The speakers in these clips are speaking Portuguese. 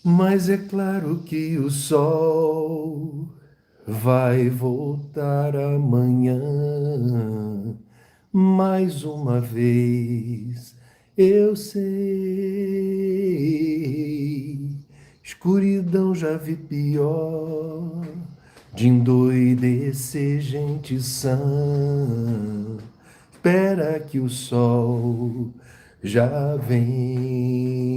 Mas é claro que o sol vai voltar amanhã, mais uma vez. Eu sei, escuridão já vi pior, de endoidecer gente sã. Espera que o sol já vem.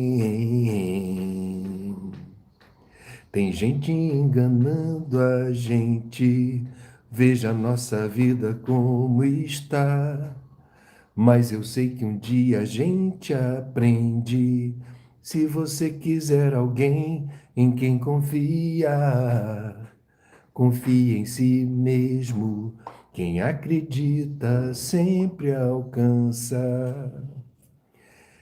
Tem gente enganando a gente. Veja a nossa vida como está. Mas eu sei que um dia a gente aprende. Se você quiser alguém em quem confia, confie em si mesmo. Quem acredita sempre alcança.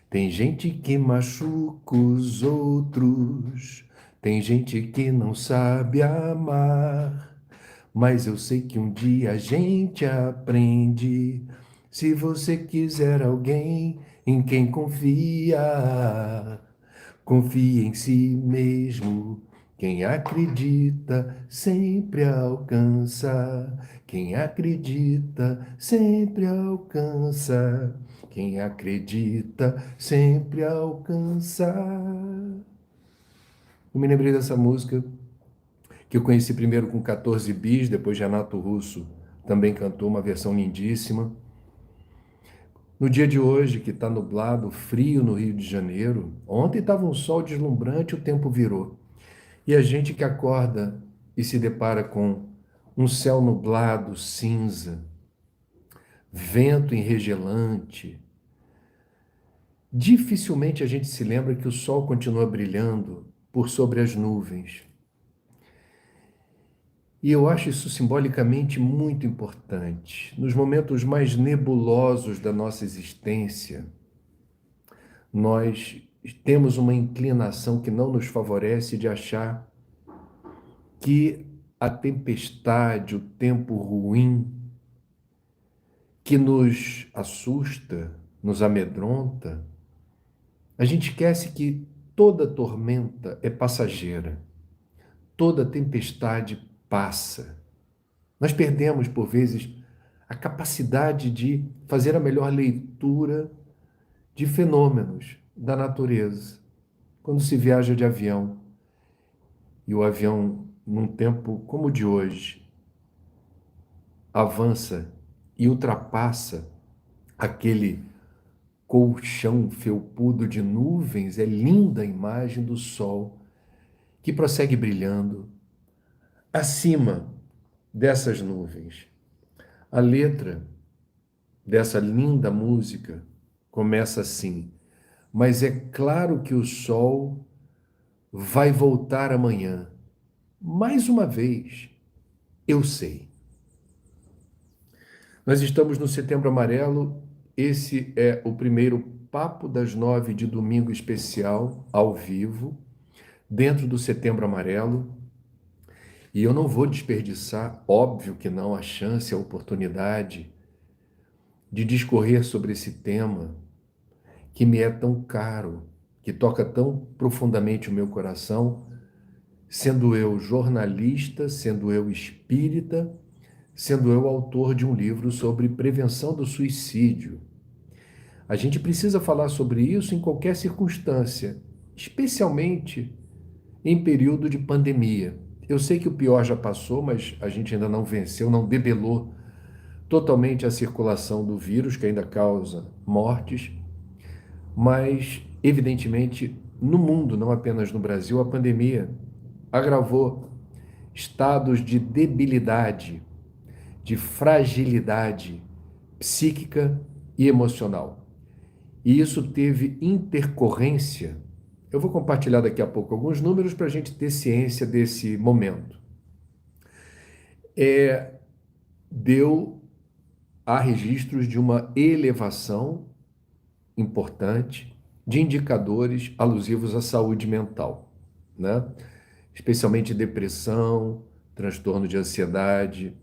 Tem gente que machuca os outros, tem gente que não sabe amar, mas eu sei que um dia a gente aprende. Se você quiser alguém em quem confia, confie em si mesmo. Quem acredita sempre alcança. Quem acredita sempre alcança. Quem acredita sempre alcança. Eu me lembrei dessa música que eu conheci primeiro com 14 bis, depois Renato Russo também cantou uma versão lindíssima. No dia de hoje, que está nublado, frio no Rio de Janeiro, ontem estava um sol deslumbrante, o tempo virou. E a gente que acorda e se depara com um céu nublado, cinza, vento enregelante, dificilmente a gente se lembra que o sol continua brilhando por sobre as nuvens. E eu acho isso simbolicamente muito importante. Nos momentos mais nebulosos da nossa existência, nós temos uma inclinação que não nos favorece de achar que a tempestade, o tempo ruim, que nos assusta, nos amedronta, a gente esquece que toda tormenta é passageira, toda tempestade passa. Nós perdemos, por vezes, a capacidade de fazer a melhor leitura de fenômenos da natureza. Quando se viaja de avião, e o avião, num tempo como o de hoje, avança e ultrapassa aquele colchão felpudo de nuvens, é linda a imagem do sol que prossegue brilhando acima dessas nuvens. A letra dessa linda música começa assim: mas é claro que o sol vai voltar amanhã. Mais uma vez, eu sei. Nós estamos no Setembro Amarelo. Esse é o primeiro Papo das 9 de domingo especial, ao vivo, dentro do Setembro Amarelo. E eu não vou desperdiçar, óbvio que não, a chance, a oportunidade de discorrer sobre esse tema que me é tão caro, que toca tão profundamente o meu coração, sendo eu jornalista, sendo eu espírita, sendo eu autor de um livro sobre prevenção do suicídio. A gente precisa falar sobre isso em qualquer circunstância, especialmente em período de pandemia. Eu sei que o pior já passou, mas a gente ainda não venceu, não debelou totalmente a circulação do vírus, que ainda causa mortes, mas, evidentemente, no mundo, não apenas no Brasil, a pandemia agravou estados de debilidade, de fragilidade psíquica e emocional. E isso teve intercorrência. Eu vou compartilhar daqui a pouco alguns números para a gente ter ciência desse momento. Deu Há registros de uma elevação importante de indicadores alusivos à saúde mental, né? Especialmente depressão, transtorno de ansiedade.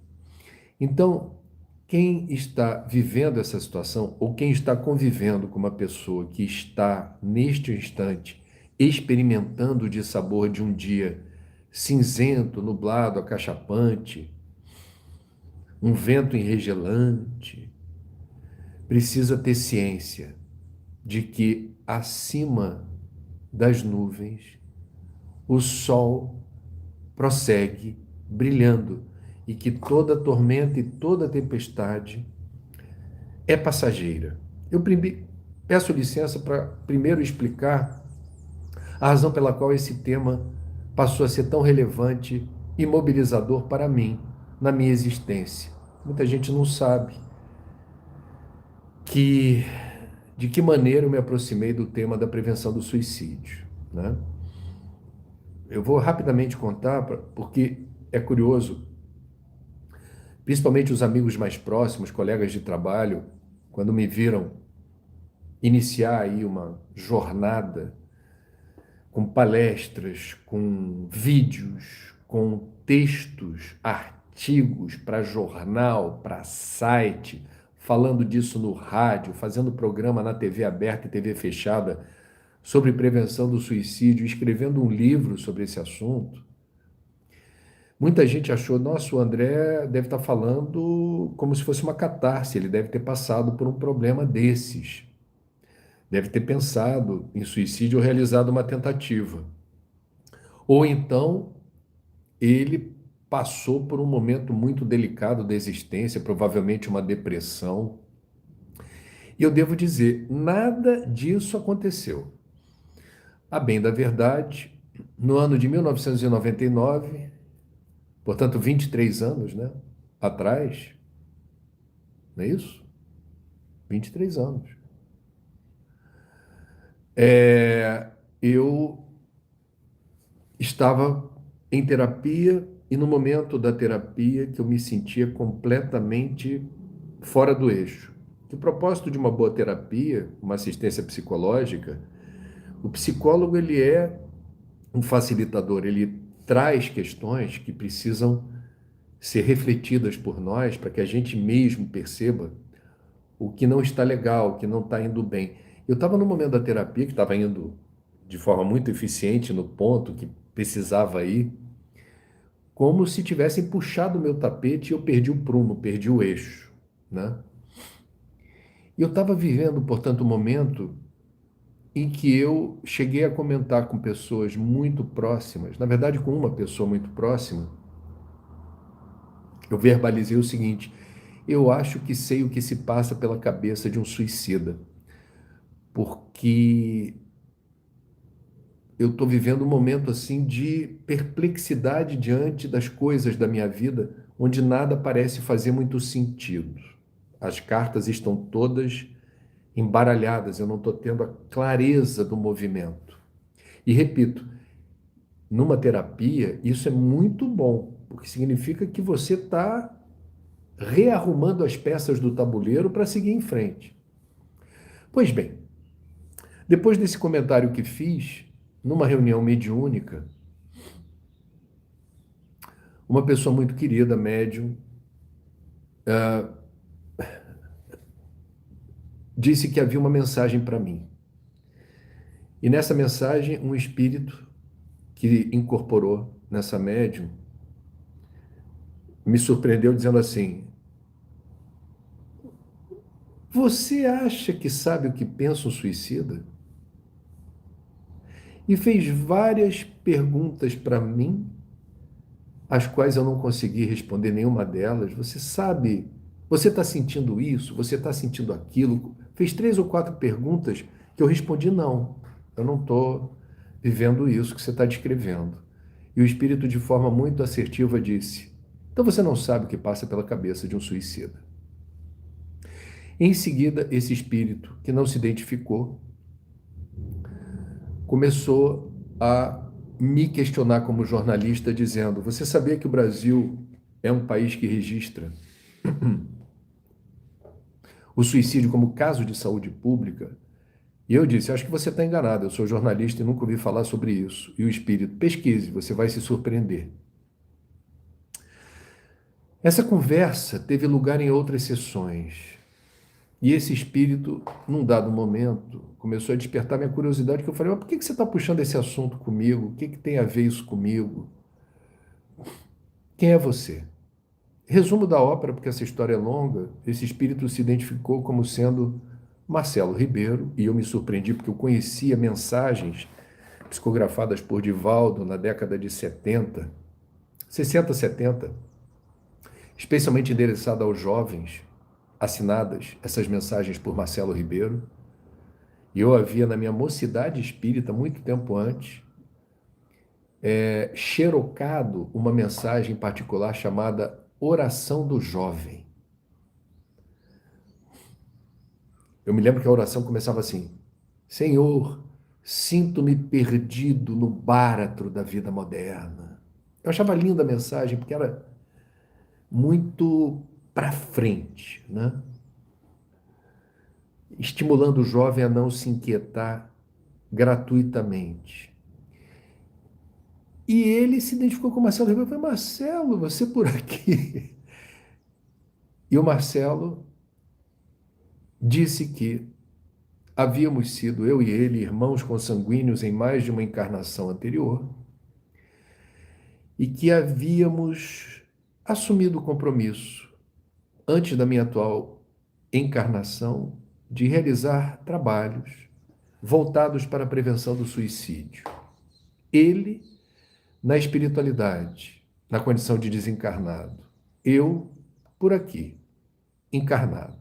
Então, quem está vivendo essa situação ou quem está convivendo com uma pessoa que está, neste instante, experimentando o dissabor de um dia cinzento, nublado, acachapante, um vento enregelante, precisa ter ciência de que acima das nuvens o sol prossegue brilhando e que toda tormenta e toda tempestade é passageira. Eu peço licença para primeiro explicar a razão pela qual esse tema passou a ser tão relevante e mobilizador para mim, na minha existência. Muita gente não sabe de que maneira eu me aproximei do tema da prevenção do suicídio, né? Eu vou rapidamente contar, porque é curioso, principalmente os amigos mais próximos, colegas de trabalho, quando me viram iniciar aí uma jornada com palestras, com vídeos, com textos, artigos para jornal, para site, falando disso no rádio, fazendo programa na TV aberta e TV fechada sobre prevenção do suicídio, escrevendo um livro sobre esse assunto. Muita gente achou, nossa, o André deve estar falando como se fosse uma catarse, ele deve ter passado por um problema desses, deve ter pensado em suicídio ou realizado uma tentativa. Ou então ele passou por um momento muito delicado da existência, provavelmente uma depressão. E eu devo dizer, nada disso aconteceu. A bem da verdade, no ano de 1999, portanto 23 anos, né, atrás, não é isso? 23 anos. Eu estava em terapia e no momento da terapia que eu me sentia completamente fora do eixo. O propósito de uma boa terapia, uma assistência psicológica, o psicólogo ele é um facilitador, ele traz questões que precisam ser refletidas por nós para que a gente mesmo perceba o que não está legal, o que não está indo bem. Eu estava no momento da terapia que estava indo de forma muito eficiente no ponto que precisava ir, como se tivessem puxado o meu tapete e eu perdi o prumo, perdi o eixo, né? E eu estava vivendo, portanto, um momento em que eu cheguei a comentar com pessoas muito próximas, na verdade com uma pessoa muito próxima, eu verbalizei o seguinte: eu acho que sei o que se passa pela cabeça de um suicida, porque eu estou vivendo um momento assim de perplexidade diante das coisas da minha vida, onde nada parece fazer muito sentido. As cartas estão todas embaralhadas, eu não estou tendo a clareza do movimento. E repito, numa terapia, isso é muito bom, porque significa que você está rearrumando as peças do tabuleiro para seguir em frente. Pois bem, depois desse comentário que fiz, numa reunião mediúnica, uma pessoa muito querida, médium, disse que havia uma mensagem para mim. E nessa mensagem, um espírito que incorporou nessa médium me surpreendeu dizendo assim: você acha que sabe o que pensa um suicida? E fez várias perguntas para mim, às quais eu não consegui responder nenhuma delas. Você sabe, você está sentindo isso? Você está sentindo aquilo? Fez 3 ou 4 perguntas que eu respondi não. Eu não estou vivendo isso que você está descrevendo. E o espírito, de forma muito assertiva, disse: então você não sabe o que passa pela cabeça de um suicida. Em seguida, esse espírito, que não se identificou, começou a me questionar como jornalista, dizendo: você sabia que o Brasil é um país que registra o suicídio como caso de saúde pública? E eu disse: acho que você está enganado, eu sou jornalista e nunca ouvi falar sobre isso. E o espírito: pesquise, você vai se surpreender. Essa conversa teve lugar em outras sessões. E esse espírito, num dado momento, começou a despertar minha curiosidade, que eu falei, mas por que você está puxando esse assunto comigo? O que tem a ver isso comigo? Quem é você? Resumo da ópera, porque essa história é longa, esse espírito se identificou como sendo Marcelo Ribeiro, e eu me surpreendi porque eu conhecia mensagens psicografadas por Divaldo na década de 70, 60, 70, especialmente endereçada aos jovens, assinadas essas mensagens por Marcelo Ribeiro. E eu havia, na minha mocidade espírita, muito tempo antes, xerocado uma mensagem particular chamada Oração do Jovem. Eu me lembro que a oração começava assim: Senhor, sinto-me perdido no báratro da vida moderna. Eu achava linda a mensagem, porque era muito para frente, né? Estimulando o jovem a não se inquietar gratuitamente. E ele se identificou com o Marcelo Ribeiro. Eu falei, Marcelo, você por aqui? E o Marcelo disse que havíamos sido, eu e ele, irmãos consanguíneos em mais de uma encarnação anterior, e que havíamos assumido o compromisso, antes da minha atual encarnação, de realizar trabalhos voltados para a prevenção do suicídio. Ele, na espiritualidade, na condição de desencarnado. Eu, por aqui, encarnado.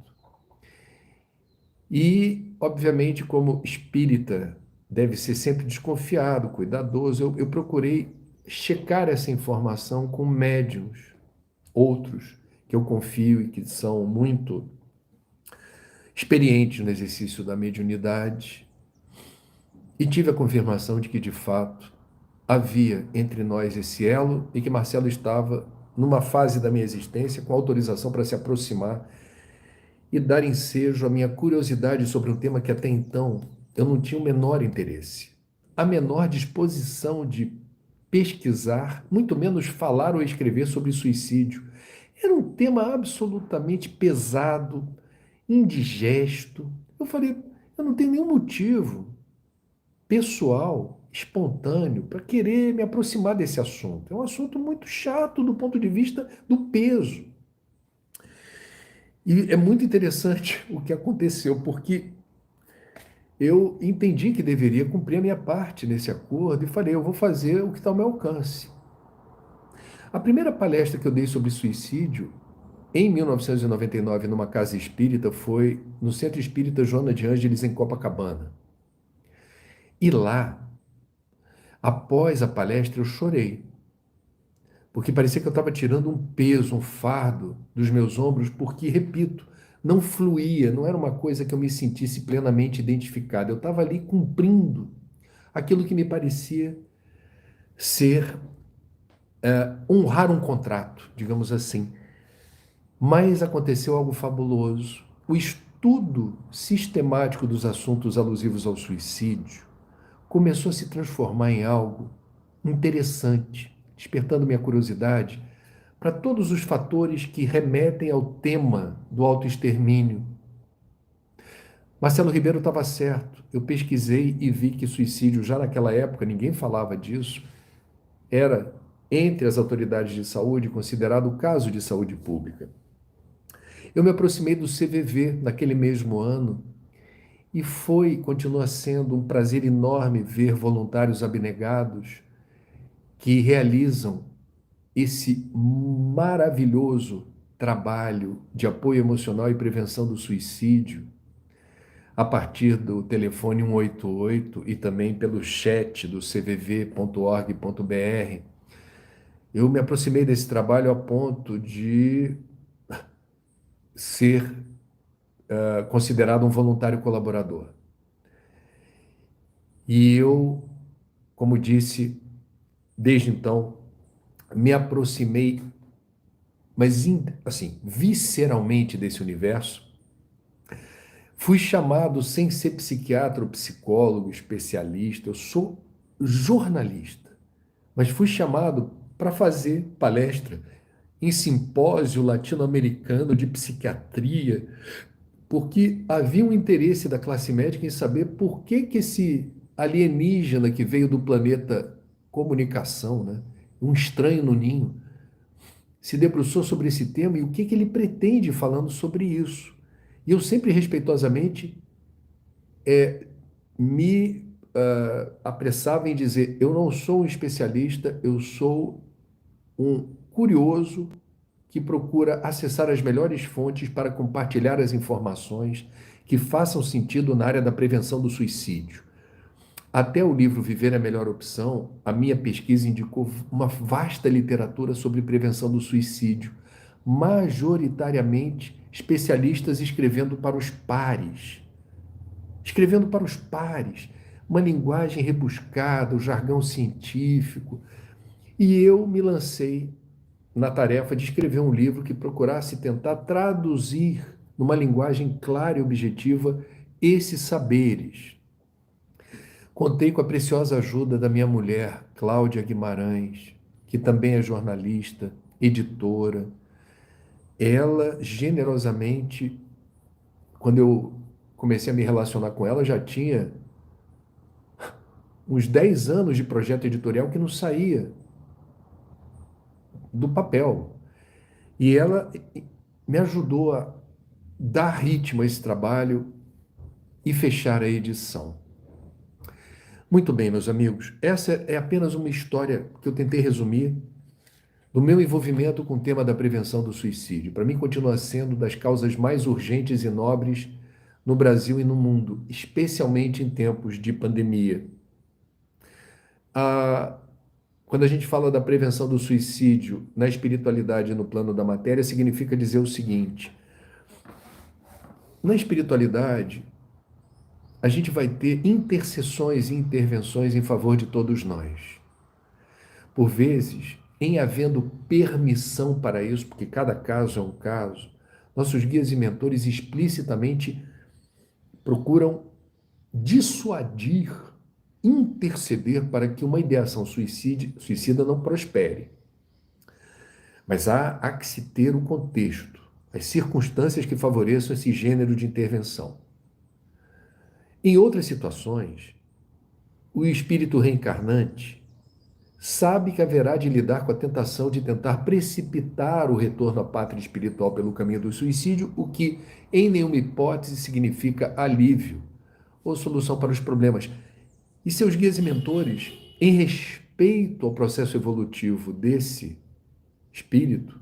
E, obviamente, como espírita, deve ser sempre desconfiado, cuidadoso. Eu procurei checar essa informação com médiuns, outros que eu confio e que são muito experientes no exercício da mediunidade, e tive a confirmação de que, de fato, havia entre nós esse elo e que Marcelo estava numa fase da minha existência com autorização para se aproximar e dar ensejo à minha curiosidade sobre um tema que até então eu não tinha o menor interesse, a menor disposição de pesquisar, muito menos falar ou escrever sobre suicídio. Era um tema absolutamente pesado, indigesto. Eu falei, eu não tenho nenhum motivo pessoal, espontâneo, para querer me aproximar desse assunto. É um assunto muito chato do ponto de vista do peso. E é muito interessante o que aconteceu, porque eu entendi que deveria cumprir a minha parte nesse acordo e falei, eu vou fazer o que está ao meu alcance. A primeira palestra que eu dei sobre suicídio, em 1999, numa casa espírita, foi no Centro Espírita Joana de Ângeles, em Copacabana. E lá, após a palestra, eu chorei, porque parecia que eu estava tirando um peso, um fardo dos meus ombros, porque, repito, não fluía, não era uma coisa que eu me sentisse plenamente identificado. Eu estava ali cumprindo aquilo que me parecia ser honrar um contrato, digamos assim. Mas aconteceu algo fabuloso. O estudo sistemático dos assuntos alusivos ao suicídio começou a se transformar em algo interessante, despertando minha curiosidade para todos os fatores que remetem ao tema do autoextermínio. Marcelo Ribeiro estava certo. Eu pesquisei e vi que suicídio, já naquela época, ninguém falava disso, era, entre as autoridades de saúde, considerado caso de saúde pública. Eu me aproximei do CVV naquele mesmo ano e continua sendo um prazer enorme ver voluntários abnegados que realizam esse maravilhoso trabalho de apoio emocional e prevenção do suicídio a partir do telefone 188 e também pelo chat do cvv.org.br. Eu me aproximei desse trabalho a ponto de ser considerado um voluntário colaborador. E eu, como disse, desde então, me aproximei, mas assim, visceralmente desse universo. Fui chamado sem ser psiquiatra ou psicólogo, especialista, eu sou jornalista, mas fui chamado para fazer palestra em simpósio latino-americano de psiquiatria, porque havia um interesse da classe médica em saber por que que esse alienígena que veio do planeta comunicação, né, um estranho no ninho, se debruçou sobre esse tema e o que que ele pretende falando sobre isso. E eu sempre respeitosamente me apressava em dizer: eu não sou um especialista, eu sou um curioso que procura acessar as melhores fontes para compartilhar as informações que façam sentido na área da prevenção do suicídio. Até o livro Viver é a Melhor Opção, a minha pesquisa indicou uma vasta literatura sobre prevenção do suicídio, majoritariamente especialistas escrevendo para os pares, uma linguagem rebuscada, o jargão científico. E eu me lancei na tarefa de escrever um livro que procurasse tentar traduzir numa linguagem clara e objetiva esses saberes. Contei com a preciosa ajuda da minha mulher, Cláudia Guimarães, que também é jornalista, editora. Ela, generosamente, quando eu comecei a me relacionar com ela, já tinha uns 10 anos de projeto editorial que não saía do papel. E ela me ajudou a dar ritmo a esse trabalho e fechar a edição. Muito bem, meus amigos, essa é apenas uma história que eu tentei resumir do meu envolvimento com o tema da prevenção do suicídio. Para mim, continua sendo das causas mais urgentes e nobres no Brasil e no mundo, especialmente em tempos de pandemia. Quando a gente fala da prevenção do suicídio na espiritualidade e no plano da matéria, significa dizer o seguinte: na espiritualidade, a gente vai ter intercessões e intervenções em favor de todos nós. Por vezes, em havendo permissão para isso, porque cada caso é um caso, nossos guias e mentores explicitamente procuram dissuadir, interceder para que uma ideação suicida não prospere. Mas há que se ter o contexto, as circunstâncias que favoreçam esse gênero de intervenção. Em outras situações, o espírito reencarnante sabe que haverá de lidar com a tentação de tentar precipitar o retorno à pátria espiritual pelo caminho do suicídio, o que, em nenhuma hipótese, significa alívio ou solução para os problemas. E seus guias e mentores, em respeito ao processo evolutivo desse espírito,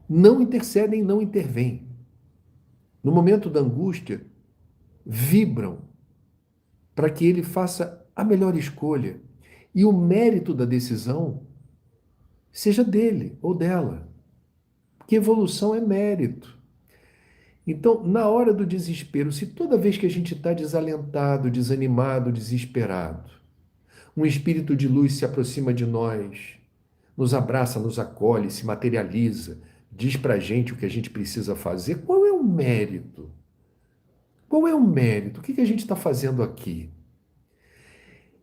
não intercedem, não intervêm. No momento da angústia, vibram para que ele faça a melhor escolha e o mérito da decisão seja dele ou dela, porque evolução é mérito. Então, na hora do desespero, se toda vez que a gente está desalentado, desanimado, desesperado, um espírito de luz se aproxima de nós, nos abraça, nos acolhe, se materializa, diz para a gente o que a gente precisa fazer, qual é o mérito? Qual é o mérito? O que a gente está fazendo aqui?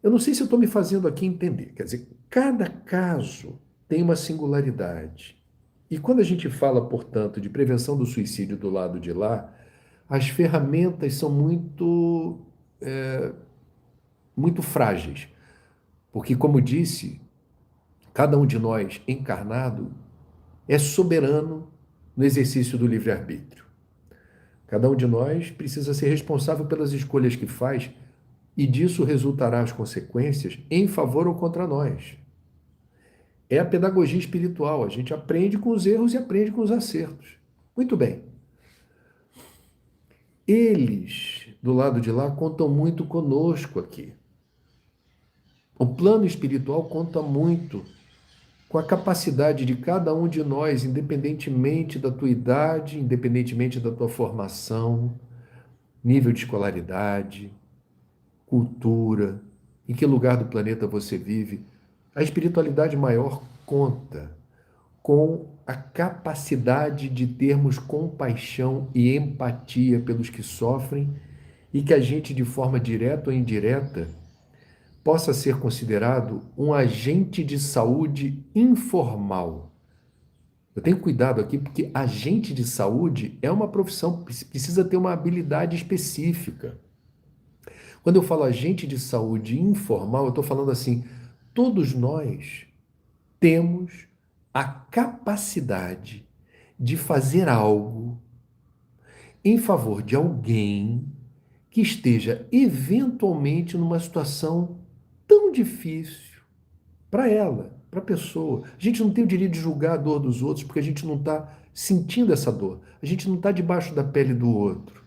Eu não sei se eu estou me fazendo aqui entender. Quer dizer, cada caso tem uma singularidade. E quando a gente fala, portanto, de prevenção do suicídio do lado de lá, as ferramentas são muito frágeis. Porque, como disse, cada um de nós encarnado é soberano no exercício do livre-arbítrio. Cada um de nós precisa ser responsável pelas escolhas que faz e disso resultará as consequências em favor ou contra nós. É a pedagogia espiritual, a gente aprende com os erros e aprende com os acertos. Muito bem. Eles, do lado de lá, contam muito conosco aqui. O plano espiritual conta muito com a capacidade de cada um de nós, independentemente da tua idade, independentemente da tua formação, nível de escolaridade, cultura, em que lugar do planeta você vive. A espiritualidade maior conta com a capacidade de termos compaixão e empatia pelos que sofrem e que a gente, de forma direta ou indireta, possa ser considerado um agente de saúde informal Eu tenho cuidado aqui porque agente de saúde é uma profissão, precisa ter uma habilidade específica. Quando eu falo agente de saúde informal, eu estou falando assim, todos nós temos a capacidade de fazer algo em favor de alguém que esteja eventualmente numa situação tão difícil para ela, para a pessoa. A gente não tem o direito de julgar a dor dos outros porque a gente não está sentindo essa dor. A gente não está debaixo da pele do outro.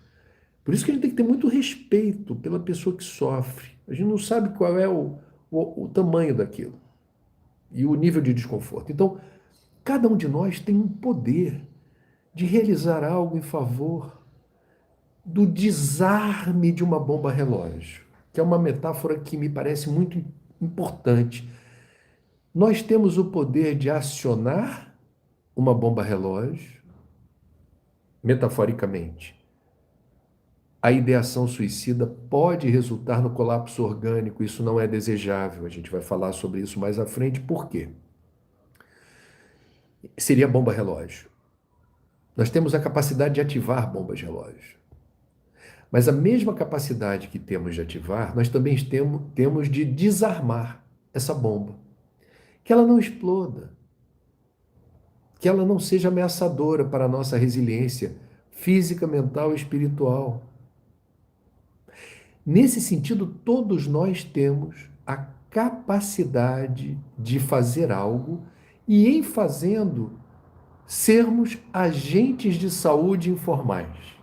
Por isso que a gente tem que ter muito respeito pela pessoa que sofre. A gente não sabe qual é o tamanho daquilo e o nível de desconforto. Então, cada um de nós tem um poder de realizar algo em favor do desarme de uma bomba relógio, que é uma metáfora que me parece muito importante. Nós temos o poder de acionar uma bomba relógio, metaforicamente. A ideação suicida pode resultar no colapso orgânico, isso não é desejável. A gente vai falar sobre isso mais à frente. Por quê? Seria bomba relógio. Nós temos a capacidade de ativar bombas relógio. Mas a mesma capacidade que temos de ativar, nós também temos de desarmar essa bomba. Que ela não exploda. Que ela não seja ameaçadora para a nossa resiliência física, mental e espiritual. Nesse sentido, todos nós temos a capacidade de fazer algo e, em fazendo, sermos agentes de saúde informais.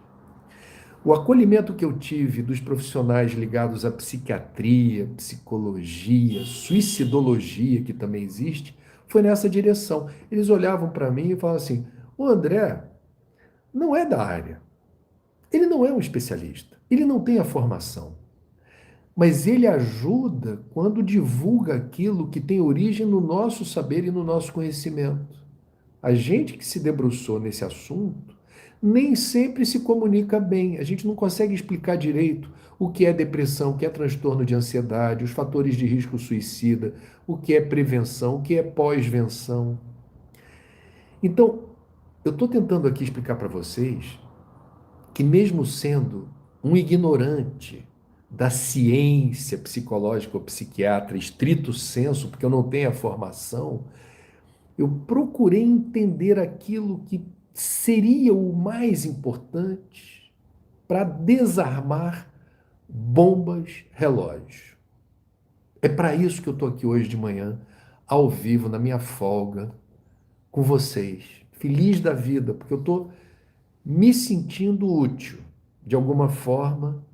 O acolhimento que eu tive dos profissionais ligados à psiquiatria, psicologia, suicidologia, que também existe, foi nessa direção. Eles olhavam para mim e falavam assim: o André não é da área, ele não é um especialista, ele não tem a formação, mas ele ajuda quando divulga aquilo que tem origem no nosso saber e no nosso conhecimento. A gente que se debruçou nesse assunto nem sempre se comunica bem. A gente não consegue explicar direito o que é depressão, o que é transtorno de ansiedade, os fatores de risco suicida, o que é prevenção, o que é pós-venção. Então, eu estou tentando aqui explicar para vocês que, mesmo sendo um ignorante da ciência psicológica ou psiquiatra, estrito sensu, porque eu não tenho a formação, eu procurei entender aquilo que seria o mais importante para desarmar bombas relógio. É para isso que eu estou aqui hoje de manhã, ao vivo, na minha folga, com vocês. Feliz da vida, porque eu estou me sentindo útil, de alguma forma,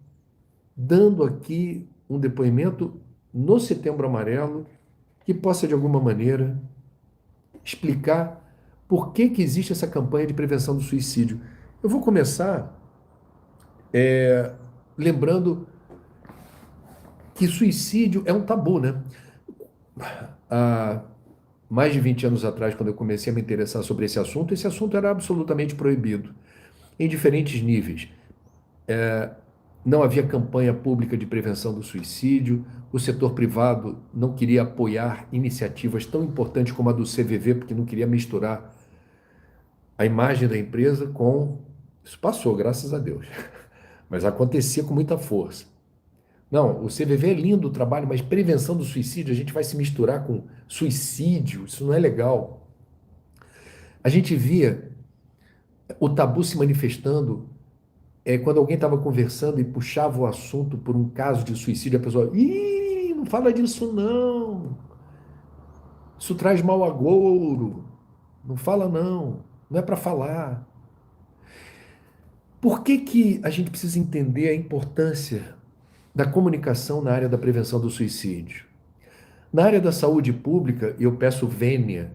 dando aqui um depoimento no Setembro Amarelo que possa, de alguma maneira, explicar por que existe essa campanha de prevenção do suicídio. Eu vou começar lembrando que suicídio é um tabu, né? Há mais de 20 anos atrás, quando eu comecei a me interessar sobre esse assunto era absolutamente proibido, em diferentes níveis. Não havia campanha pública de prevenção do suicídio, o setor privado não queria apoiar iniciativas tão importantes como a do CVV, porque não queria misturar a imagem da empresa com... Isso passou, graças a Deus, mas acontecia com muita força. Não, o CVV é lindo o trabalho, mas prevenção do suicídio, a gente vai se misturar com suicídio, isso não é legal. A gente via o tabu se manifestando quando alguém estava conversando e puxava o assunto por um caso de suicídio, a pessoa, ih, não fala disso não, isso traz mau agouro, não fala não, não é para falar. Por que a gente precisa entender a importância da comunicação na área da prevenção do suicídio? Na área da saúde pública, eu peço vênia,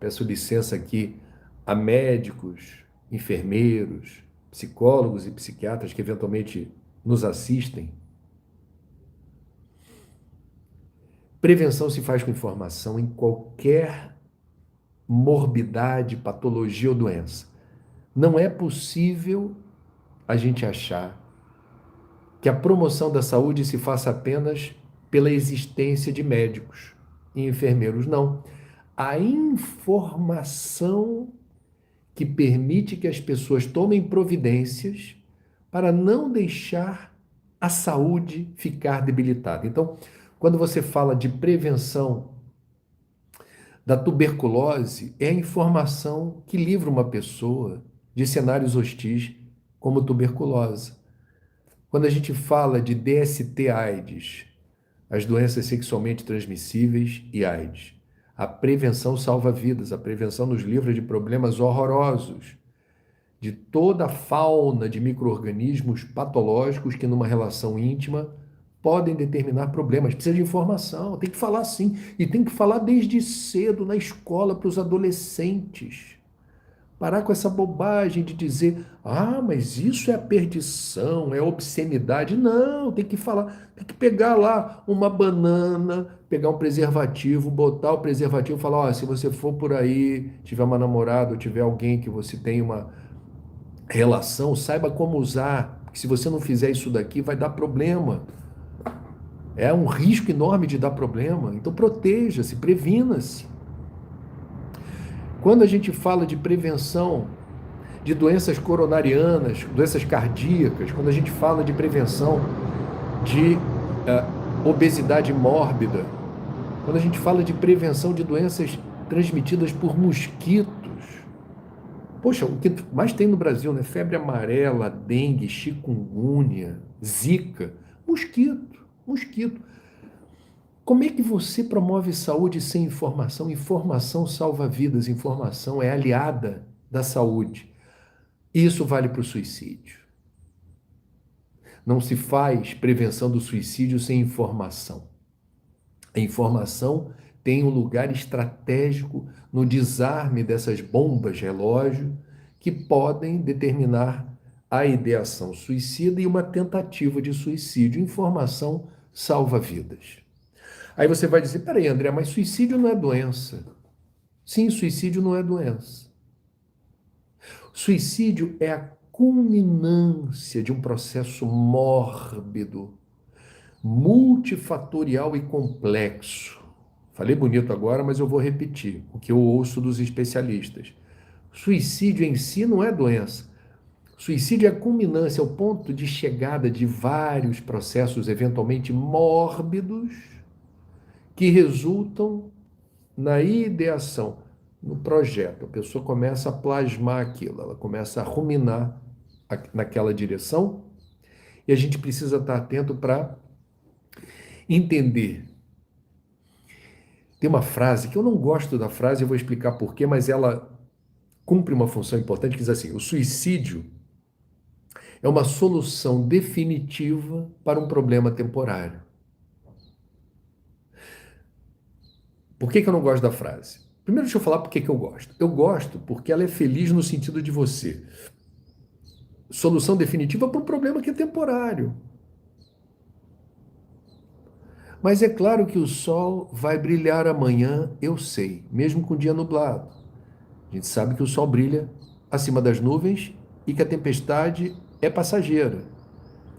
peço licença aqui a médicos, enfermeiros, psicólogos e psiquiatras que eventualmente nos assistem. Prevenção se faz com informação em qualquer morbidade, patologia ou doença. Não é possível a gente achar que a promoção da saúde se faça apenas pela existência de médicos e enfermeiros. Não. A informação que permite que as pessoas tomem providências para não deixar a saúde ficar debilitada. Então, quando você fala de prevenção da tuberculose, é a informação que livra uma pessoa de cenários hostis como tuberculose. Quando a gente fala de DST-AIDS, as doenças sexualmente transmissíveis e AIDS, a prevenção salva vidas, a prevenção nos livra de problemas horrorosos, de toda a fauna de micro-organismos patológicos que, numa relação íntima, podem determinar problemas. Precisa de informação, tem que falar sim, e tem que falar desde cedo na escola para os adolescentes. Parar com essa bobagem de dizer, mas isso é a perdição, é a obscenidade. Não, tem que falar, tem que pegar lá uma banana, pegar um preservativo, botar o preservativo e falar, se você for por aí, tiver uma namorada ou tiver alguém que você tem uma relação, saiba como usar, porque se você não fizer isso daqui, vai dar problema. É um risco enorme de dar problema. Então proteja-se, previna-se. Quando a gente fala de prevenção de doenças coronarianas, doenças cardíacas, quando a gente fala de prevenção de obesidade mórbida, quando a gente fala de prevenção de doenças transmitidas por mosquitos, poxa, o que mais tem no Brasil, né? Febre amarela, dengue, chikungunya, zika, mosquito. Como é que você promove saúde sem informação? Informação salva vidas, informação é aliada da saúde. Isso vale para o suicídio. Não se faz prevenção do suicídio sem informação. A informação tem um lugar estratégico no desarme dessas bombas relógio que podem determinar a ideação suicida e uma tentativa de suicídio. Informação salva vidas. Aí você vai dizer, peraí, André, mas suicídio não é doença. Sim, suicídio não é doença. Suicídio é a culminância de um processo mórbido, multifatorial e complexo. Falei bonito agora, mas eu vou repetir o que eu ouço dos especialistas. Suicídio em si não é doença. Suicídio é a culminância, é o ponto de chegada de vários processos eventualmente mórbidos que resultam na ideação, no projeto. A pessoa começa a plasmar aquilo, ela começa a ruminar naquela direção e a gente precisa estar atento para entender. Tem uma frase que eu não gosto da frase, eu vou explicar por quê, mas ela cumpre uma função importante que diz assim: o suicídio é uma solução definitiva para um problema temporário. Por que eu não gosto da frase? Primeiro, deixa eu falar por que eu gosto. Eu gosto porque ela é feliz no sentido de você. Solução definitiva para um problema que é temporário. Mas é claro que o sol vai brilhar amanhã, eu sei, mesmo com o dia nublado. A gente sabe que o sol brilha acima das nuvens e que a tempestade é passageira.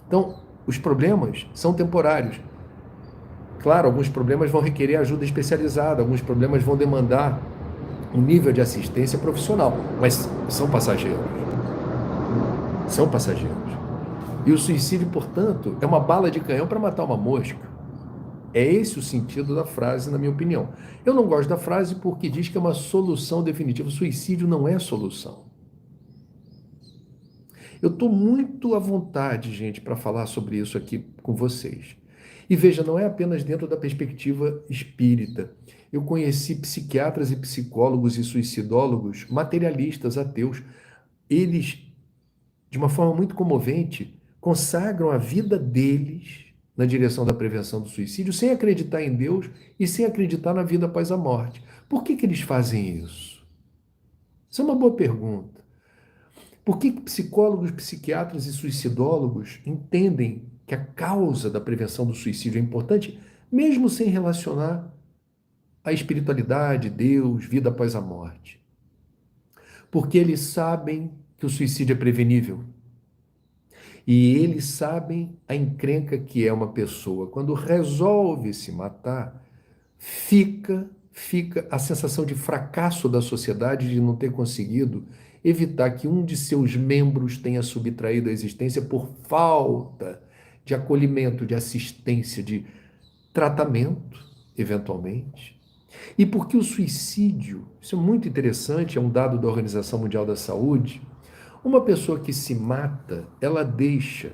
Então, os problemas são temporários. Claro, alguns problemas vão requerer ajuda especializada, alguns problemas vão demandar um nível de assistência profissional, mas são passageiros. São passageiros. E o suicídio, portanto, é uma bala de canhão para matar uma mosca. É esse o sentido da frase, na minha opinião. Eu não gosto da frase porque diz que é uma solução definitiva. O suicídio não é solução. Eu estou muito à vontade, gente, para falar sobre isso aqui com vocês. E veja, não é apenas dentro da perspectiva espírita. Eu conheci psiquiatras e psicólogos e suicidólogos materialistas, ateus. Eles, de uma forma muito comovente, consagram a vida deles na direção da prevenção do suicídio sem acreditar em Deus e sem acreditar na vida após a morte. Por que eles fazem isso? Isso é uma boa pergunta. Por que psicólogos, psiquiatras e suicidólogos entendem que a causa da prevenção do suicídio é importante, mesmo sem relacionar a espiritualidade, Deus, vida após a morte? Porque eles sabem que o suicídio é prevenível. E eles sabem a encrenca que é uma pessoa. Quando resolve se matar, fica a sensação de fracasso da sociedade de não ter conseguido evitar que um de seus membros tenha subtraído a existência por falta de acolhimento, de assistência, de tratamento, eventualmente. E porque o suicídio, isso é muito interessante, é um dado da Organização Mundial da Saúde, uma pessoa que se mata, ela deixa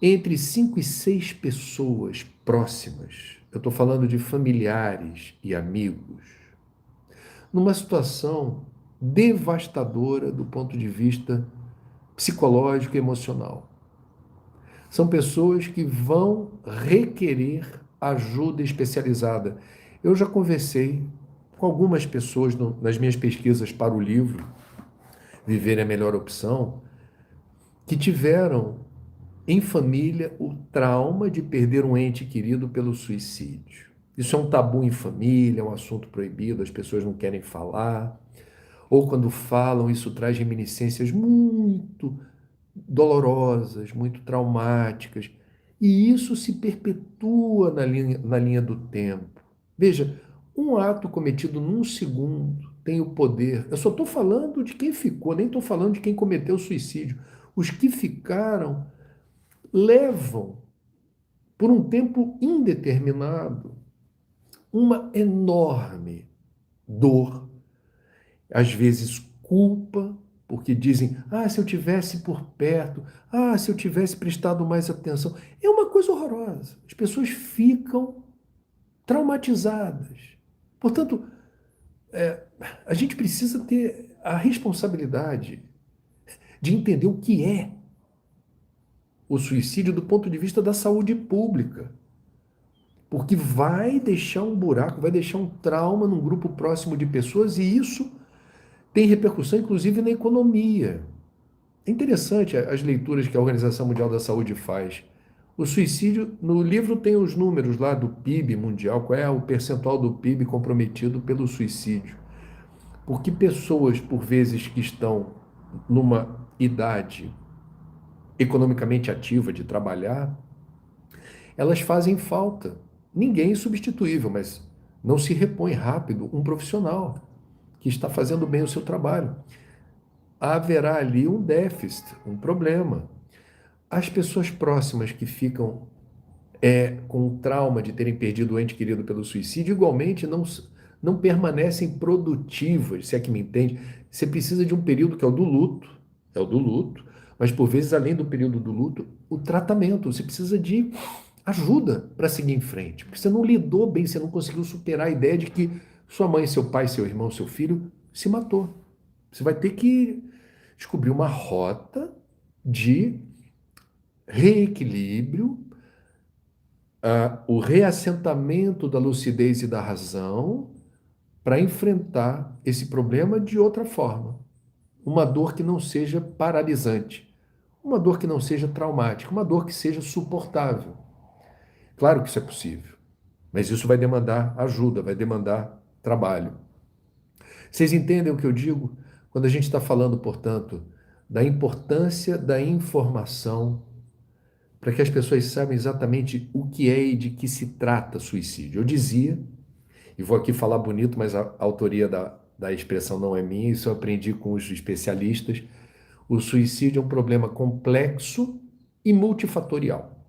entre 5 e 6 pessoas próximas, eu estou falando de familiares e amigos, numa situação devastadora do ponto de vista psicológico e emocional. São pessoas que vão requerer ajuda especializada. Eu já conversei com algumas pessoas nas minhas pesquisas para o livro Viver é a Melhor Opção, que tiveram em família o trauma de perder um ente querido pelo suicídio. Isso é um tabu em família, é um assunto proibido, as pessoas não querem falar, ou quando falam, isso traz reminiscências muito dolorosas, muito traumáticas, e isso se perpetua na linha do tempo. Veja, um ato cometido num segundo tem o poder. Eu só estou falando de quem ficou, nem estou falando de quem cometeu o suicídio. Os que ficaram levam, por um tempo indeterminado, uma enorme dor, às vezes culpa, porque dizem, se eu tivesse por perto, se eu tivesse prestado mais atenção. É uma coisa horrorosa. As pessoas ficam traumatizadas. Portanto, a gente precisa ter a responsabilidade de entender o que é o suicídio do ponto de vista da saúde pública. Porque vai deixar um buraco, vai deixar um trauma num grupo próximo de pessoas e isso tem repercussão, inclusive, na economia. É interessante as leituras que a Organização Mundial da Saúde faz. O suicídio, no livro tem os números lá do PIB mundial, qual é o percentual do PIB comprometido pelo suicídio. Porque pessoas, por vezes, que estão numa idade economicamente ativa de trabalhar, elas fazem falta. Ninguém é insubstituível, mas não se repõe rápido um profissional que está fazendo bem o seu trabalho. Haverá ali um déficit, um problema. As pessoas próximas que ficam com o trauma de terem perdido o ente querido pelo suicídio, igualmente não permanecem produtivas, se é que me entende. Você precisa de um período que é o do luto, mas por vezes, além do período do luto, o tratamento. Você precisa de ajuda para seguir em frente, porque você não lidou bem, você não conseguiu superar a ideia de que sua mãe, seu pai, seu irmão, seu filho se matou. Você vai ter que descobrir uma rota de reequilíbrio, o reassentamento da lucidez e da razão para enfrentar esse problema de outra forma. Uma dor que não seja paralisante, uma dor que não seja traumática, uma dor que seja suportável. Claro que isso é possível, mas isso vai demandar ajuda, vai demandar trabalho. Vocês entendem o que eu digo? Quando a gente está falando, portanto, da importância da informação para que as pessoas saibam exatamente o que é e de que se trata suicídio. Eu dizia, e vou aqui falar bonito, mas a autoria da expressão não é minha, isso eu aprendi com os especialistas, o suicídio é um problema complexo e multifatorial.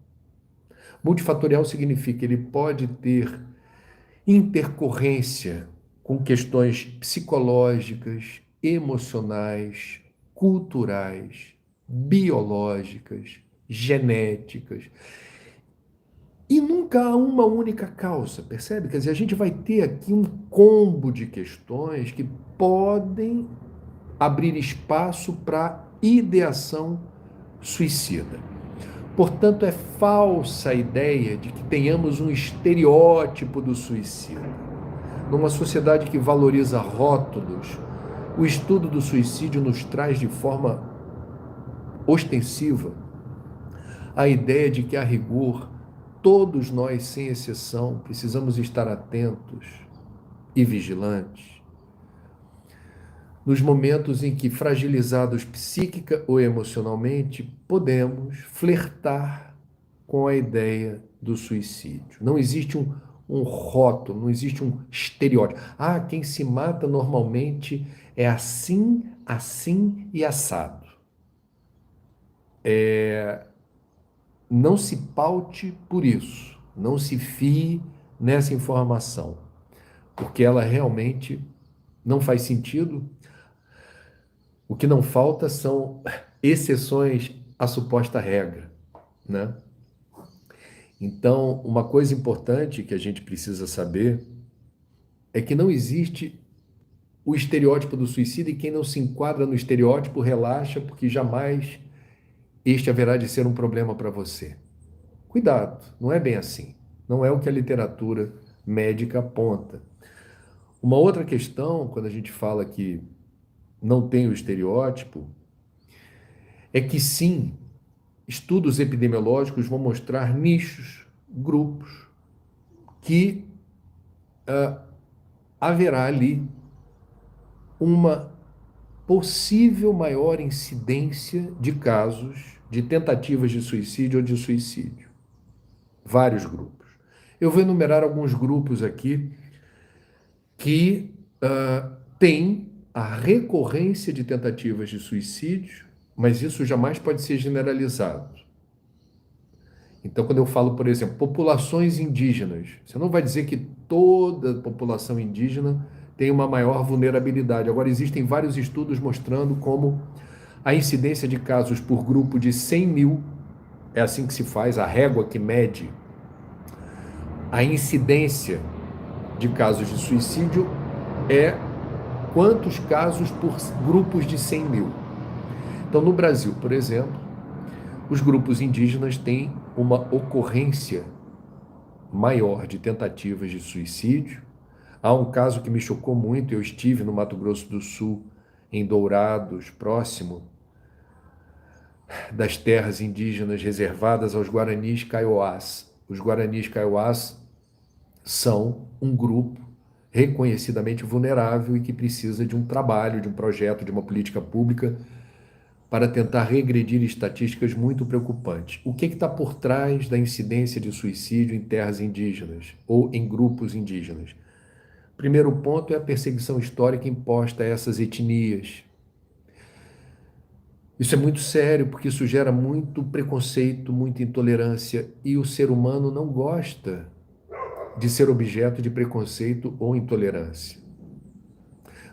Multifatorial significa que ele pode ter intercorrência com questões psicológicas, emocionais, culturais, biológicas, genéticas. E nunca há uma única causa, percebe? Quer dizer, a gente vai ter aqui um combo de questões que podem abrir espaço para ideação suicida. Portanto, é falsa a ideia de que tenhamos um estereótipo do suicida. Numa sociedade que valoriza rótulos, o estudo do suicídio nos traz de forma ostensiva a ideia de que, a rigor, todos nós, sem exceção, precisamos estar atentos e vigilantes nos momentos em que, fragilizados psíquica ou emocionalmente, podemos flertar com a ideia do suicídio. Não existe um rótulo, não existe um estereótipo. Quem se mata normalmente É assim, assim e assado. Não se paute por isso, não se fie nessa informação, porque ela realmente não faz sentido. O que não falta são exceções à suposta regra, né? Então, uma coisa importante que a gente precisa saber é que não existe o estereótipo do suicídio, e quem não se enquadra no estereótipo relaxa, porque jamais este haverá de ser um problema para você. Cuidado, não é bem assim. Não é o que a literatura médica aponta. Uma outra questão, quando a gente fala que não tem o estereótipo, é que sim, estudos epidemiológicos vão mostrar nichos, grupos, que haverá ali uma possível maior incidência de casos de tentativas de suicídio ou de suicídio. Vários grupos. Eu vou enumerar alguns grupos aqui que têm a recorrência de tentativas de suicídio, mas isso jamais pode ser generalizado. Então, quando eu falo, por exemplo, populações indígenas, você não vai dizer que toda população indígena tem uma maior vulnerabilidade. Agora, existem vários estudos mostrando como a incidência de casos por grupo de 100 mil, é assim que se faz, a régua que mede a incidência de casos de suicídio é quantos casos por grupos de 100 mil. Então, no Brasil, por exemplo, os grupos indígenas têm uma ocorrência maior de tentativas de suicídio. Há um caso que me chocou muito, eu estive no Mato Grosso do Sul, em Dourados, próximo das terras indígenas reservadas aos Guaranis Kaiowás. Os Guaranis Kaiowás são um grupo reconhecidamente vulnerável e que precisa de um trabalho, de um projeto, de uma política pública para tentar regredir estatísticas muito preocupantes. O que está por trás da incidência de suicídio em terras indígenas ou em grupos indígenas? Primeiro ponto é a perseguição histórica imposta a essas etnias. Isso é muito sério, porque isso gera muito preconceito, muita intolerância, e o ser humano não gosta de ser objeto de preconceito ou intolerância.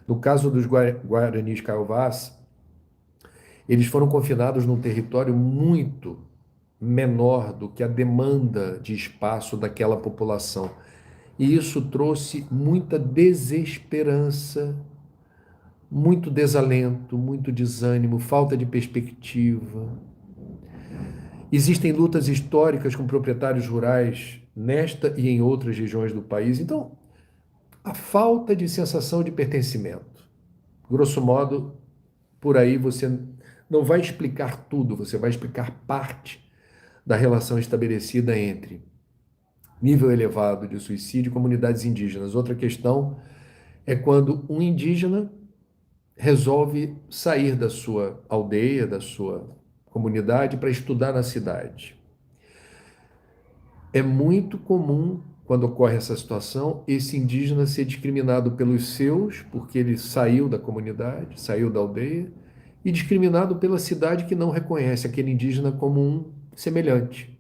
No caso dos Guaranis Kaiowás, eles foram confinados num território muito menor do que a demanda de espaço daquela população. E isso trouxe muita desesperança, muito desalento, muito desânimo, falta de perspectiva. Existem lutas históricas com proprietários rurais nesta e em outras regiões do país. Então, a falta de sensação de pertencimento. Grosso modo, por aí você não vai explicar tudo, você vai explicar parte da relação estabelecida entre nível elevado de suicídio e comunidades indígenas. Outra questão é quando um indígena resolve sair da sua aldeia, da sua comunidade, para estudar na cidade. É muito comum, quando ocorre essa situação, esse indígena ser discriminado pelos seus, porque ele saiu da comunidade, saiu da aldeia, e discriminado pela cidade que não reconhece aquele indígena como um semelhante.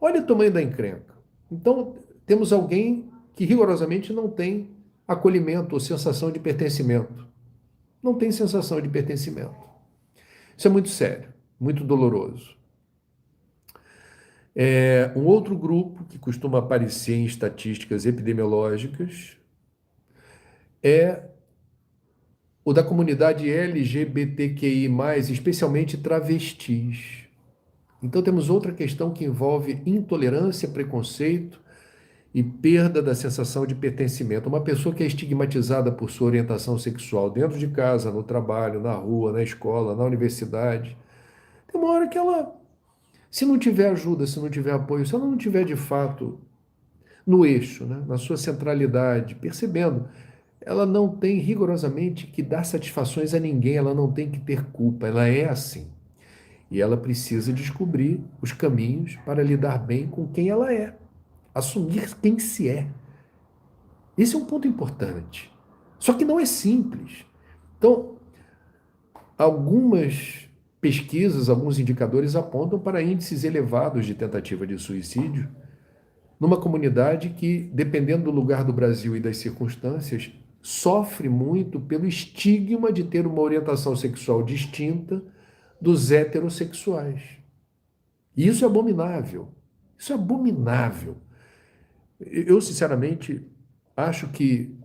Olha o tamanho da encrenca. Então, temos alguém que rigorosamente não tem acolhimento ou sensação de pertencimento. Não tem sensação de pertencimento. Isso é muito sério, muito doloroso. Um outro grupo que costuma aparecer em estatísticas epidemiológicas é o da comunidade LGBTQI+, especialmente travestis. Então temos outra questão que envolve intolerância, preconceito e perda da sensação de pertencimento. Uma pessoa que é estigmatizada por sua orientação sexual dentro de casa, no trabalho, na rua, na escola, na universidade, tem uma hora que ela, se não tiver ajuda, se não tiver apoio, se ela não tiver de fato no eixo, né, na sua centralidade, percebendo, ela não tem rigorosamente que dar satisfações a ninguém, ela não tem que ter culpa, ela é assim. E ela precisa descobrir os caminhos para lidar bem com quem ela é, assumir quem se é. Esse é um ponto importante. Só que não é simples. Então, algumas pesquisas, alguns indicadores apontam para índices elevados de tentativa de suicídio numa comunidade que, dependendo do lugar do Brasil e das circunstâncias, sofre muito pelo estigma de ter uma orientação sexual distinta dos heterossexuais. E isso é abominável. Isso é abominável. Eu, sinceramente, acho que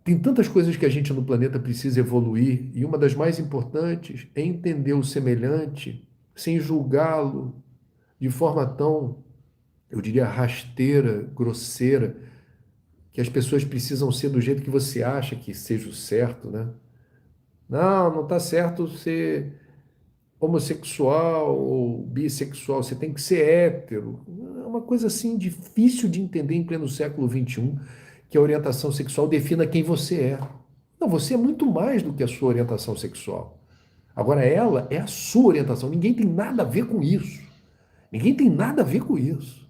tem tantas coisas que a gente no planeta precisa evoluir, e uma das mais importantes é entender o semelhante sem julgá-lo de forma tão, eu diria, rasteira, grosseira, que as pessoas precisam ser do jeito que você acha que seja o certo, né? Não, não está certo ser homossexual ou bissexual, você tem que ser hétero. É uma coisa assim difícil de entender em pleno século XXI, que a orientação sexual defina quem você é. Não, você é muito mais do que a sua orientação sexual. Agora, ela é a sua orientação. Ninguém tem nada a ver com isso. Ninguém tem nada a ver com isso.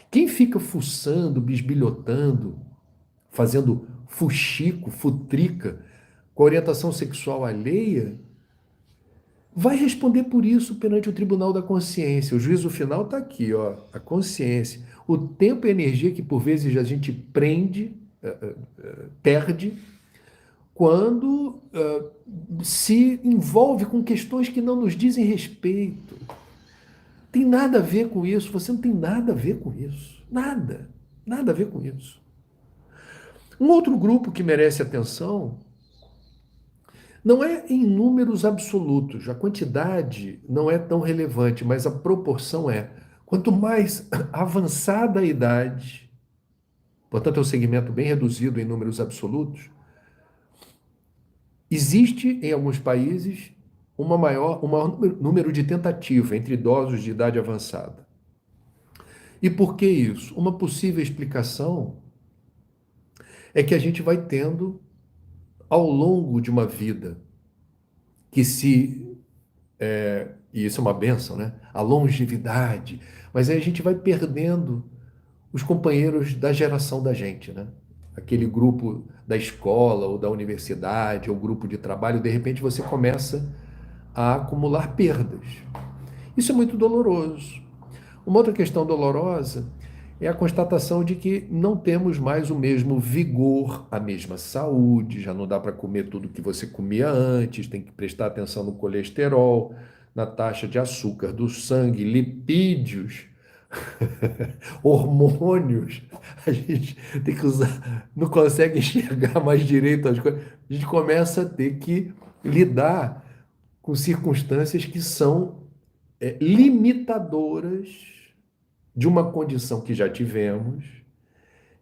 Quem fica fuçando, bisbilhotando, fazendo fuxico, futrica com a orientação sexual alheia, vai responder por isso perante o Tribunal da Consciência. O juízo final está aqui, ó, a consciência. O tempo e a energia que por vezes a gente perde, quando se envolve com questões que não nos dizem respeito. Tem nada a ver com isso, você não tem nada a ver com isso. Nada, nada a ver com isso. Um outro grupo que merece atenção não é em números absolutos, a quantidade não é tão relevante, mas a proporção é. Quanto mais avançada a idade, portanto é um segmento bem reduzido em números absolutos, existe em alguns países um maior número de tentativa entre idosos de idade avançada. E por que isso? Uma possível explicação é que a gente vai tendo, ao longo de uma vida, que e isso é uma benção, né? A longevidade, mas aí a gente vai perdendo os companheiros da geração da gente, né? Aquele grupo da escola ou da universidade, ou grupo de trabalho, de repente você começa a acumular perdas. Isso é muito doloroso. Uma outra questão dolorosa é a constatação de que não temos mais o mesmo vigor, a mesma saúde, já não dá para comer tudo que você comia antes, tem que prestar atenção no colesterol, na taxa de açúcar do sangue, lipídios, hormônios. A gente tem que usar, não consegue enxergar mais direito as coisas. A gente começa a ter que lidar com circunstâncias que são limitadoras de uma condição que já tivemos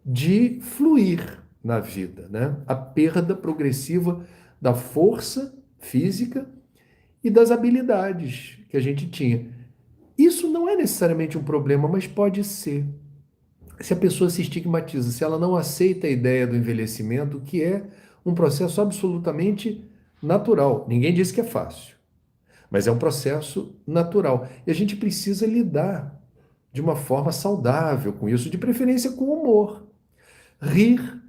de fluir na vida, né? A perda progressiva da força física e das habilidades que a gente tinha. Isso não é necessariamente um problema, mas pode ser. Se a pessoa se estigmatiza, se ela não aceita a ideia do envelhecimento, que é um processo absolutamente natural. Ninguém disse que é fácil, mas é um processo natural. E a gente precisa lidar de uma forma saudável com isso, de preferência com humor. Rir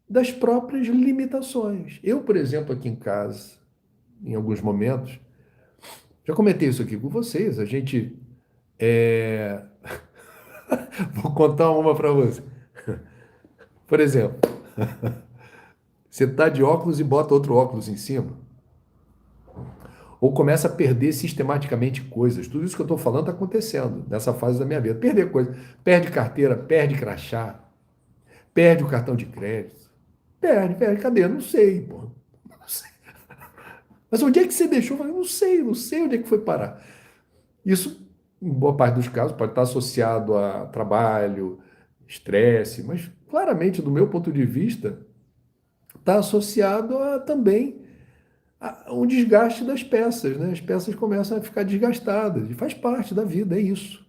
das próprias limitações. Eu, por exemplo, aqui em casa, em alguns momentos, já comentei isso aqui com vocês, a gente. Vou contar uma para você. Por exemplo, você está de óculos e bota outro óculos em cima, ou começa a perder sistematicamente coisas. Tudo isso que eu estou falando está acontecendo nessa fase da minha vida. Perder coisas. Perde carteira, perde crachá, perde o cartão de crédito. Perde. Cadê? Não sei, pô. Não sei. Mas onde é que você deixou? Eu falei, não sei onde é que foi parar. Isso, em boa parte dos casos, pode estar associado a trabalho, estresse, mas claramente, do meu ponto de vista, está associado também a um desgaste das peças, né? As peças começam a ficar desgastadas, e faz parte da vida, é isso.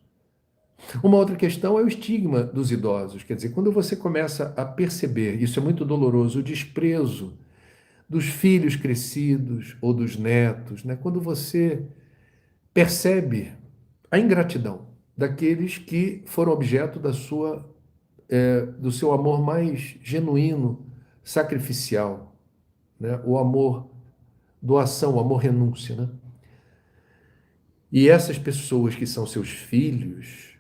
Uma outra questão é o estigma dos idosos, quer dizer, quando você começa a perceber, isso é muito doloroso, o desprezo dos filhos crescidos ou dos netos, né? Quando você percebe a ingratidão daqueles que foram objeto do seu amor mais genuíno, sacrificial. né? O amor doação, o amor renúncia, né? E essas pessoas que são seus filhos,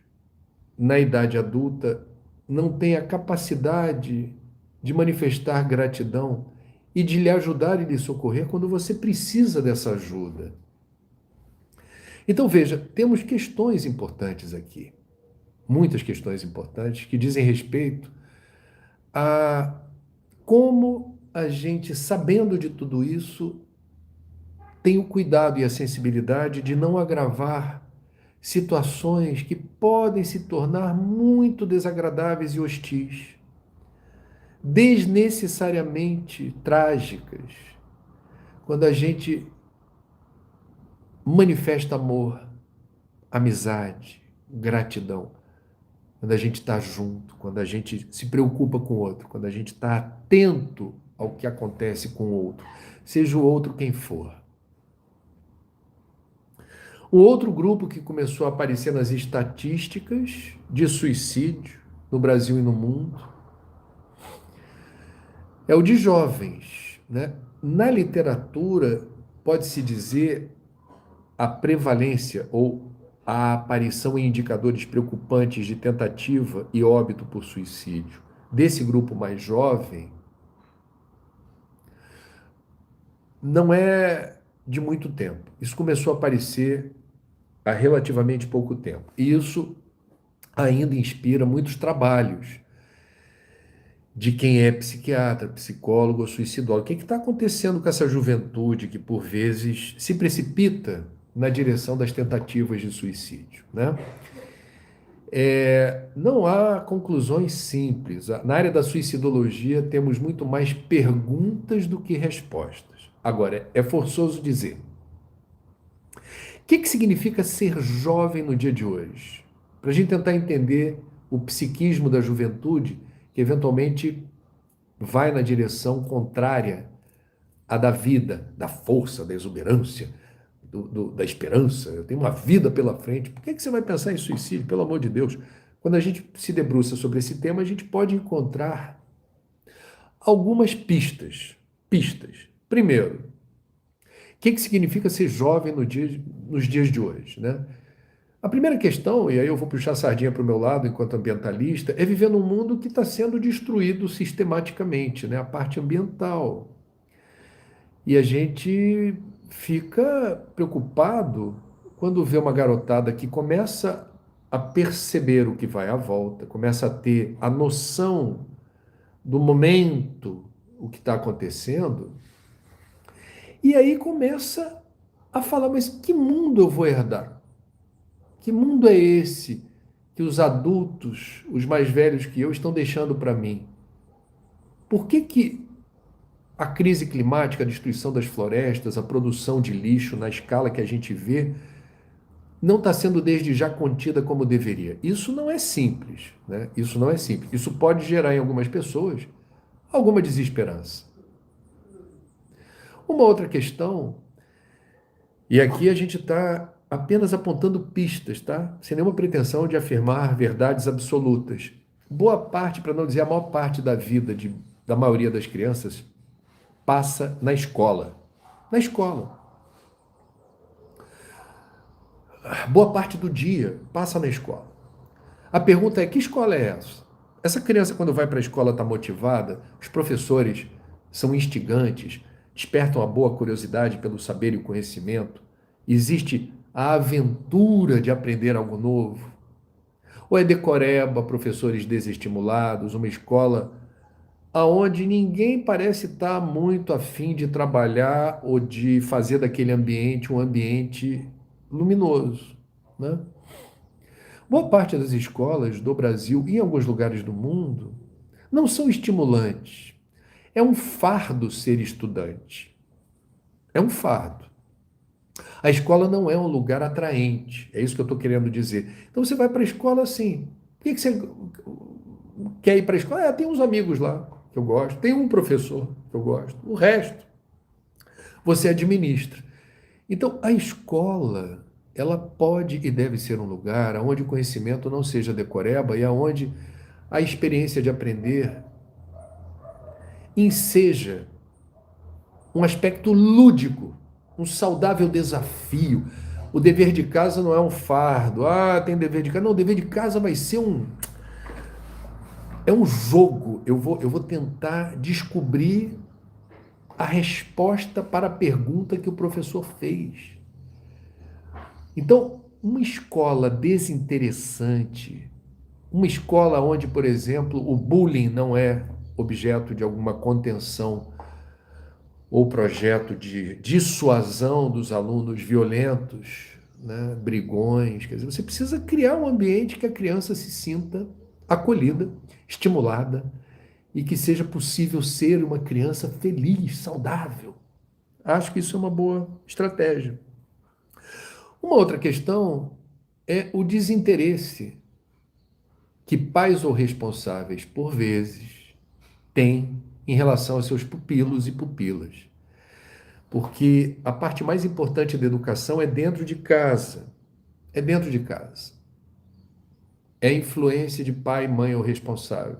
na idade adulta, não têm a capacidade de manifestar gratidão e de lhe ajudar e lhe socorrer quando você precisa dessa ajuda. Então, veja, temos questões importantes aqui, muitas questões importantes que dizem respeito a como a gente, sabendo de tudo isso, tem o cuidado e a sensibilidade de não agravar situações que podem se tornar muito desagradáveis e hostis, desnecessariamente trágicas, quando a gente manifesta amor, amizade, gratidão, quando a gente está junto, quando a gente se preocupa com o outro, quando a gente está atento ao que acontece com o outro, seja o outro quem for. Um outro grupo que começou a aparecer nas estatísticas de suicídio no Brasil e no mundo é o de jovens, né? Na literatura, pode-se dizer a prevalência ou a aparição em indicadores preocupantes de tentativa e óbito por suicídio desse grupo mais jovem não é de muito tempo. Isso começou a aparecer há relativamente pouco tempo. E isso ainda inspira muitos trabalhos de quem é psiquiatra, psicólogo ou suicidólogo. O que está acontecendo com essa juventude que, por vezes, se precipita na direção das tentativas de suicídio, né? Não há conclusões simples. Na área da suicidologia, temos muito mais perguntas do que respostas. Agora, é forçoso dizer. O que significa ser jovem no dia de hoje? Para a gente tentar entender o psiquismo da juventude, que eventualmente vai na direção contrária à da vida, da força, da exuberância, da esperança. Eu tenho uma vida pela frente. Por que você vai pensar em suicídio? Pelo amor de Deus. Quando a gente se debruça sobre esse tema, a gente pode encontrar algumas pistas. Pistas. Primeiro, o que significa ser jovem nos dias de hoje, né? A primeira questão, e aí eu vou puxar a sardinha para o meu lado enquanto ambientalista, é viver num mundo que está sendo destruído sistematicamente, né? A parte ambiental. E a gente fica preocupado quando vê uma garotada que começa a perceber o que vai à volta, começa a ter a noção do momento, o que está acontecendo, e aí começa a falar, mas que mundo eu vou herdar? Que mundo é esse que os adultos, os mais velhos que eu, estão deixando para mim? Por que a crise climática, a destruição das florestas, a produção de lixo na escala que a gente vê, não está sendo desde já contida como deveria? Isso não é simples, né? Isso não é simples. Isso pode gerar em algumas pessoas alguma desesperança. Uma outra questão, e aqui a gente está apenas apontando pistas, tá? Sem nenhuma pretensão de afirmar verdades absolutas. Boa parte, para não dizer a maior parte da vida da maioria das crianças, passa na escola. Na escola. Boa parte do dia passa na escola. A pergunta é: que escola é essa? Essa criança, quando vai para a escola, está motivada? Os professores são instigantes, despertam a boa curiosidade pelo saber e o conhecimento? Existe a aventura de aprender algo novo? Ou é decoreba, professores desestimulados, uma escola aonde ninguém parece estar muito afim de trabalhar ou de fazer daquele ambiente um ambiente luminoso, né? Boa parte das escolas do Brasil e em alguns lugares do mundo não são estimulantes. É um fardo ser estudante. É um fardo. A escola não é um lugar atraente. É isso que eu estou querendo dizer. Então você vai para a escola assim. Por que você quer ir para a escola? Tem uns amigos lá que eu gosto. Tem um professor que eu gosto. O resto você administra. Então a escola, ela pode e deve ser um lugar onde o conhecimento não seja decoreba e aonde a experiência de aprender enseja um aspecto lúdico, um saudável desafio. O dever de casa não é um fardo. Ah, tem dever de casa. Não, o dever de casa vai ser é um jogo. Eu vou tentar descobrir a resposta para a pergunta que o professor fez. Então, uma escola desinteressante, uma escola onde, por exemplo, o bullying não é objeto de alguma contenção ou projeto de dissuasão dos alunos violentos, né, brigões, quer dizer, você precisa criar um ambiente que a criança se sinta acolhida, estimulada e que seja possível ser uma criança feliz, saudável. Acho que isso é uma boa estratégia. Uma outra questão é o desinteresse que pais ou responsáveis, por vezes, têm em relação aos seus pupilos e pupilas. Porque a parte mais importante da educação é dentro de casa. É dentro de casa. É a influência de pai, mãe ou responsável.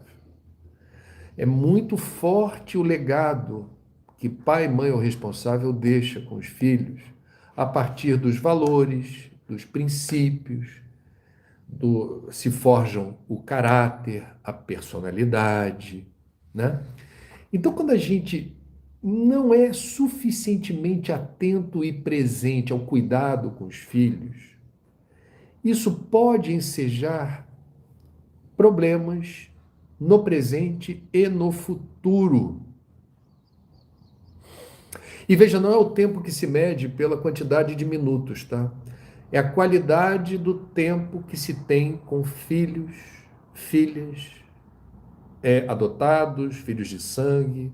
É muito forte o legado que pai, mãe ou responsável deixa com os filhos a partir dos valores, dos princípios, se forjam o caráter, a personalidade, né? Então, quando a gente não é suficientemente atento e presente ao cuidado com os filhos, isso pode ensejar problemas no presente e no futuro. E veja, não é o tempo que se mede pela quantidade de minutos, tá? É a qualidade do tempo que se tem com filhos, filhas, adotados, filhos de sangue.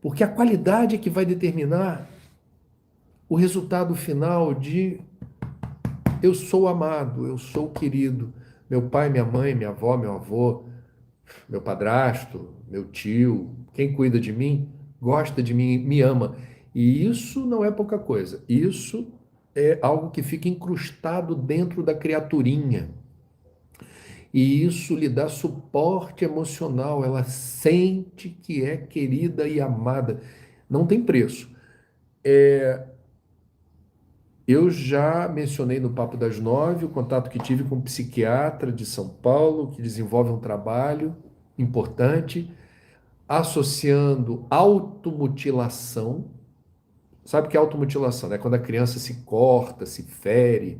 Porque a qualidade é que vai determinar o resultado final de eu sou amado, eu sou querido. Meu pai, minha mãe, minha avó, meu avô, meu padrasto, meu tio, quem cuida de mim, gosta de mim, me ama. E isso não é pouca coisa. Isso é algo que fica incrustado dentro da criaturinha. E isso lhe dá suporte emocional. Ela sente que é querida e amada. Não tem preço. Eu já mencionei no Papo das Nove o contato que tive com um psiquiatra de São Paulo, que desenvolve um trabalho importante, associando automutilação. Sabe o que é automutilação, né? Quando a criança se corta, se fere.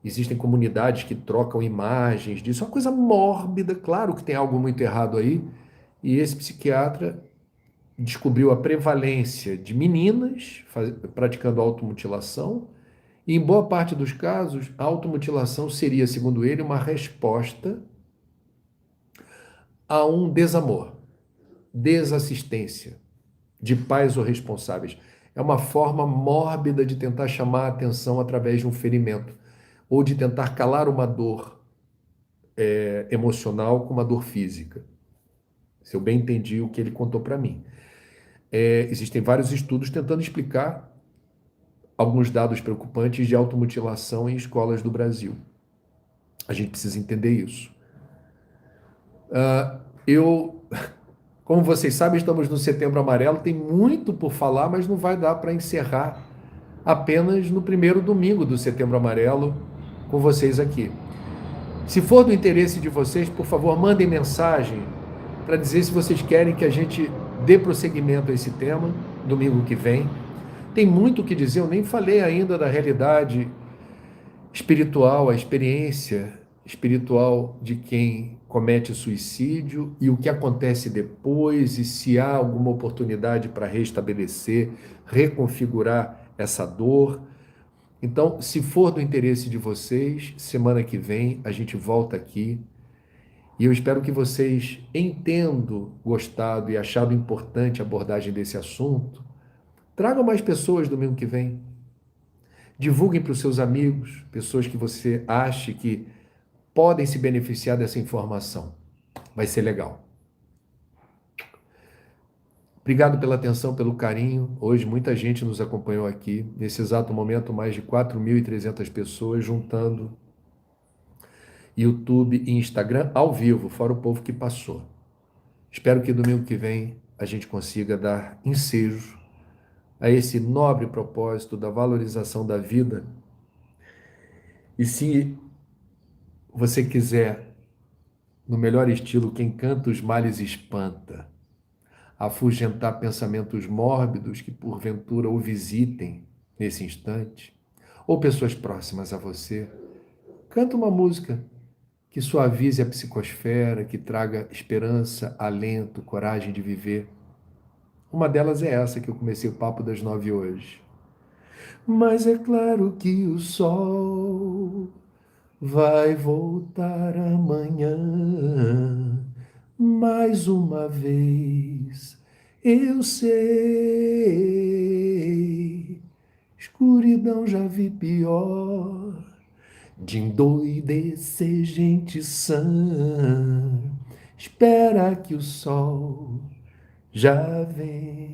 Existem comunidades que trocam imagens disso. É uma coisa mórbida, claro que tem algo muito errado aí. E esse psiquiatra descobriu a prevalência de meninas praticando automutilação. E em boa parte dos casos, a automutilação seria, segundo ele, uma resposta a um desamor, desassistência de pais ou responsáveis. É uma forma mórbida de tentar chamar a atenção através de um ferimento, ou de tentar calar uma dor emocional com uma dor física. Se eu bem entendi o que ele contou para mim. Existem vários estudos tentando explicar alguns dados preocupantes de automutilação em escolas do Brasil. A gente precisa entender isso. Eu, como vocês sabem, estamos no Setembro Amarelo, tem muito por falar, mas não vai dar para encerrar apenas no primeiro domingo do Setembro Amarelo com vocês aqui. Se for do interesse de vocês, por favor, mandem mensagem para dizer se vocês querem que a gente dê prosseguimento a esse tema domingo que vem. Tem muito o que dizer, eu nem falei ainda da realidade espiritual, a experiência espiritual de quem comete suicídio e o que acontece depois e se há alguma oportunidade para restabelecer, reconfigurar essa dor. Então, se for do interesse de vocês, semana que vem a gente volta aqui e eu espero que vocês, entendendo, gostado e achado importante a abordagem desse assunto, tragam mais pessoas domingo que vem. Divulguem para os seus amigos, pessoas que você ache que podem se beneficiar dessa informação. Vai ser legal. Obrigado pela atenção, pelo carinho. Hoje muita gente nos acompanhou aqui. Nesse exato momento, mais de 4.300 pessoas juntando YouTube e Instagram ao vivo, fora o povo que passou. Espero que domingo que vem a gente consiga dar ensejo a esse nobre propósito da valorização da vida. E se você quiser, no melhor estilo, quem canta os males espanta, afugentar pensamentos mórbidos que porventura o visitem nesse instante, ou pessoas próximas a você, canta uma música que suavize a psicosfera, que traga esperança, alento, coragem de viver. Uma delas é essa que eu comecei o Papo das 9 hoje. Mas é claro que o sol vai voltar amanhã, mais uma vez. Eu sei, escuridão já vi pior, de endoidecer gente sã. Espera que o sol já vem.